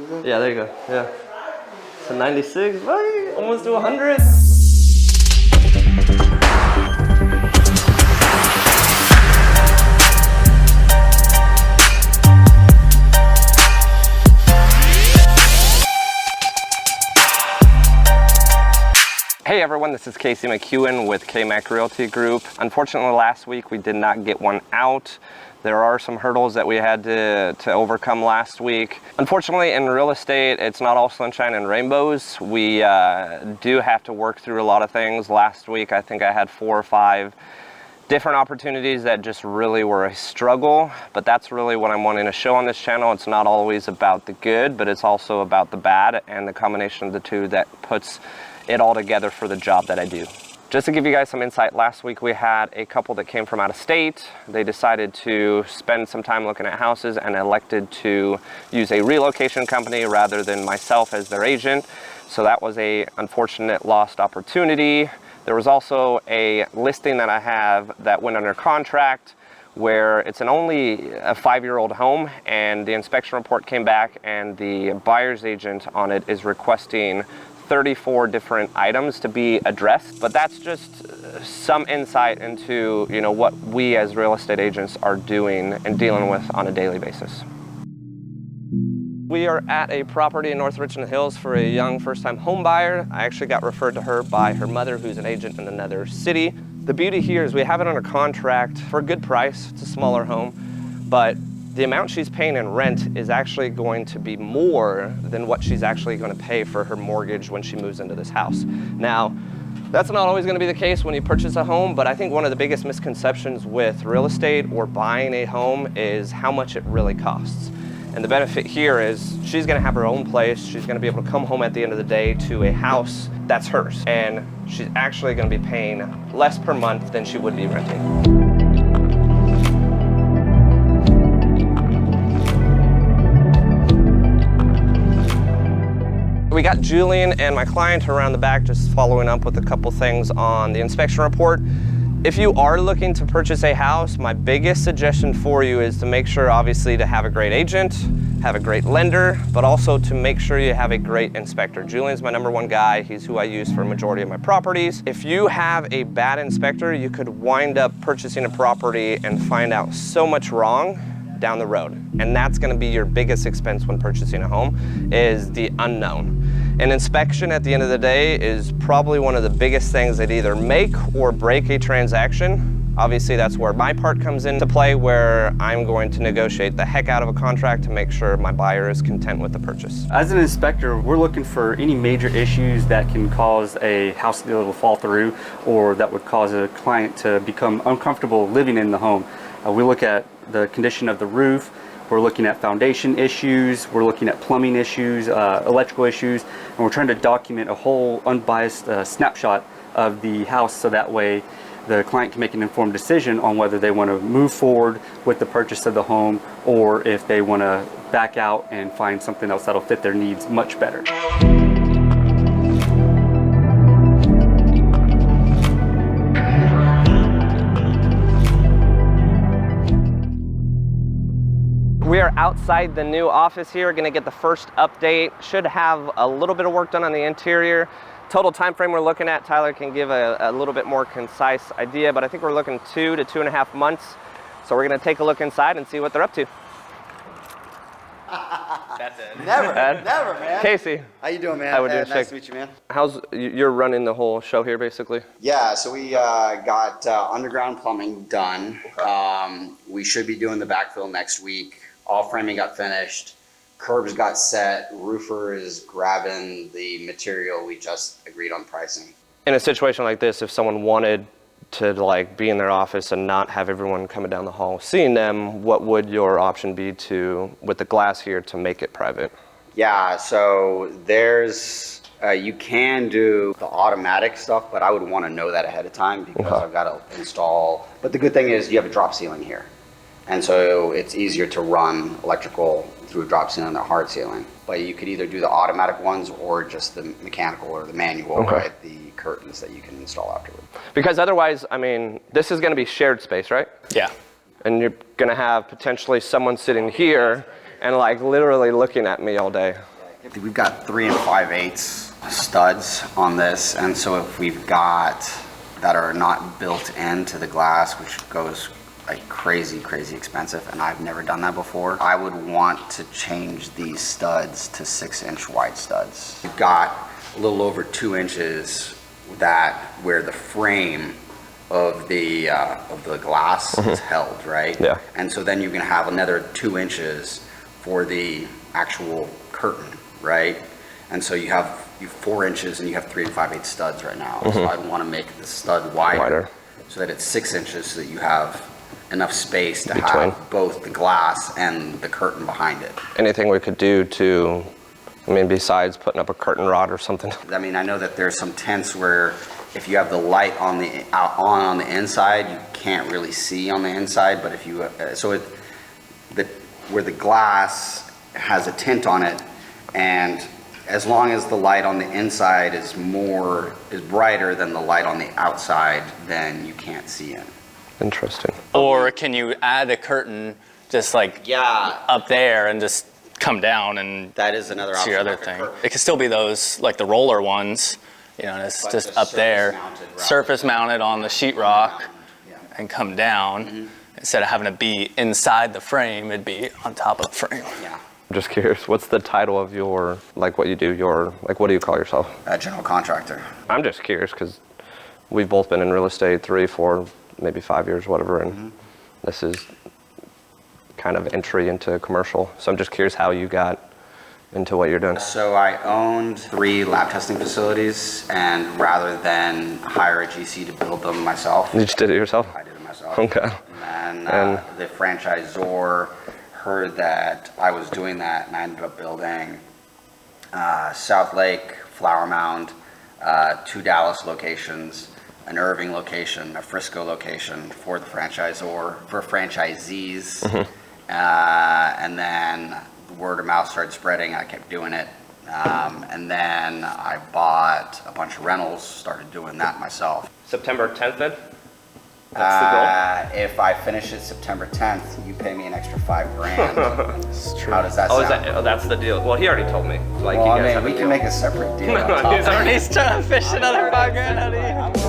is it? Yeah, there you go. Yeah. So 96, right? Almost to 100. Hey everyone, this is Casey McKeown with KMAC Realty Group. Unfortunately, last week we did not get one out. There are some hurdles that we had to overcome last week. Unfortunately, in real estate, it's not all sunshine and rainbows. We do have to work through a lot of things. Last week, I think I had 4 or 5 different opportunities that just really were a struggle, but that's really what I'm wanting to show on this channel. It's not always about the good, but it's also about the bad, and the combination of the two that puts it all together for the job that I do. Just to give you guys some insight, last week we had a couple that came from out of state. They decided to spend some time looking at houses and elected to use a relocation company rather than myself as their agent. So that was a unfortunate lost opportunity. There was also a listing that I have that went under contract where it's only a 5-year-old home, and the inspection report came back and the buyer's agent on it is requesting 34 different items to be addressed. But that's just some insight into, you know, what we as real estate agents are doing and dealing with on a daily basis. We are at a property in North Richland Hills for a young first-time home buyer. I actually got referred to her by her mother, who's an agent in another city. The beauty here is we have it under contract for a good price. It's a smaller home, but the amount she's paying in rent is actually going to be more than what she's actually going to pay for her mortgage when she moves into this house. Now, that's not always going to be the case when you purchase a home, but I think one of the biggest misconceptions with real estate or buying a home is how much it really costs. And the benefit here is she's going to have her own place. She's going to be able to come home at the end of the day to a house that's hers. And she's actually going to be paying less per month than she would be renting. We got Julian and my client around the back just following up with a couple things on the inspection report. If you are looking to purchase a house, my biggest suggestion for you is to make sure, obviously, to have a great agent, have a great lender, but also to make sure you have a great inspector. Julian's my #1 guy. He's who I use for a majority of my properties. If you have a bad inspector, you could wind up purchasing a property and find out so much wrong down the road. And that's gonna be your biggest expense when purchasing a home, is the unknown. An inspection at the end of the day is probably one of the biggest things that either make or break a transaction. Obviously, that's where my part comes into play, where I'm going to negotiate the heck out of a contract to make sure my buyer is content with the purchase. As an inspector, we're looking for any major issues that can cause a house deal to fall through, or that would cause a client to become uncomfortable living in the home. We look at the condition of the roof. We're looking at foundation issues, we're looking at plumbing issues, electrical issues, and we're trying to document a whole unbiased snapshot of the house, so that way the client can make an informed decision on whether they want to move forward with the purchase of the home, or if they want to back out and find something else that'll fit their needs much better. We are outside the new office here, gonna get the first update. Should have a little bit of work done on the interior. Total time frame we're looking at, Tyler can give a little bit more concise idea, but I think we're looking 2 to 2.5 months. So we're gonna take a look inside and see what they're up to. That's it. Never, man. Casey. How you doing, man? How we doing? Nice to meet you, man. You're running the whole show here, basically? Yeah, so we got underground plumbing done. We should be doing the backfill next week. All framing got finished. Curbs got set. Roofer is grabbing the material. We just agreed on pricing. In a situation like this, if someone wanted to like be in their office and not have everyone coming down the hall seeing them, what would your option be to, with the glass here, to make it private? Yeah, so there's, you can do the automatic stuff, but I would want to know that ahead of time because I've got to install. But the good thing is you have a drop ceiling here. And so it's easier to run electrical through a drop ceiling than a hard ceiling. But you could either do the automatic ones or just the mechanical or the manual, right? The curtains that you can install afterward. Because otherwise, I mean, this is going to be shared space, right? Yeah. And you're going to have potentially someone sitting here and like literally looking at me all day. We've got 3 5/8 studs on this, and so if we've got that are not built into the glass, which goes like crazy expensive, and I've never done that before, I would want to change these studs to 6-inch wide studs. You've got a little over 2 inches where the frame of the glass is held, right? Yeah. And so then you're gonna have another 2 inches for the actual curtain, right? And so you have 4 inches and you have 3 5/8 studs right now. So I'd want to make the stud wider so that it's 6 inches, so that you have enough space to have both the glass and the curtain behind it. Anything we could do to, I mean, besides putting up a curtain rod or something? I mean, I know that there's some tents where if you have the light on the inside, you can't really see on the inside, but if you where the glass has a tint on it, and as long as the light on the inside is brighter than the light on the outside, then you can't see in. Interesting. Or can you add a curtain just like up there and just come down, and that is another option. Your other thing. It could still be those like the roller ones, you know, and it's just up there, surface mounted on the sheetrock, and come down. Instead of having to be inside the frame, it'd be on top of the frame. Yeah. I'm just curious, what's the title of your, like what you do, what do you call yourself? General contractor. I'm just curious because we've both been in real estate 3, 4, maybe 5 years, whatever, and this is kind of entry into commercial. So I'm just curious how you got into what you're doing. So I owned 3 lab testing facilities, and rather than hire a GC to build them myself, You just did it yourself? I did it myself. Okay. And the franchisor heard that I was doing that, and I ended up building South Lake, Flower Mound, 2 Dallas locations, an Irving location, a Frisco location for the franchisor, for franchisees. And then word of mouth started spreading. I kept doing it. And then I bought a bunch of rentals, started doing that myself. September 10th then? That's If I finish it September 10th, you pay me an extra $5,000. It's true. How does that sound? That's the deal. Well, he already told me. Like, Well, you guys I have mean, a we can deal. make a separate deal. He's already- He's trying to fish another $5,000 out of you.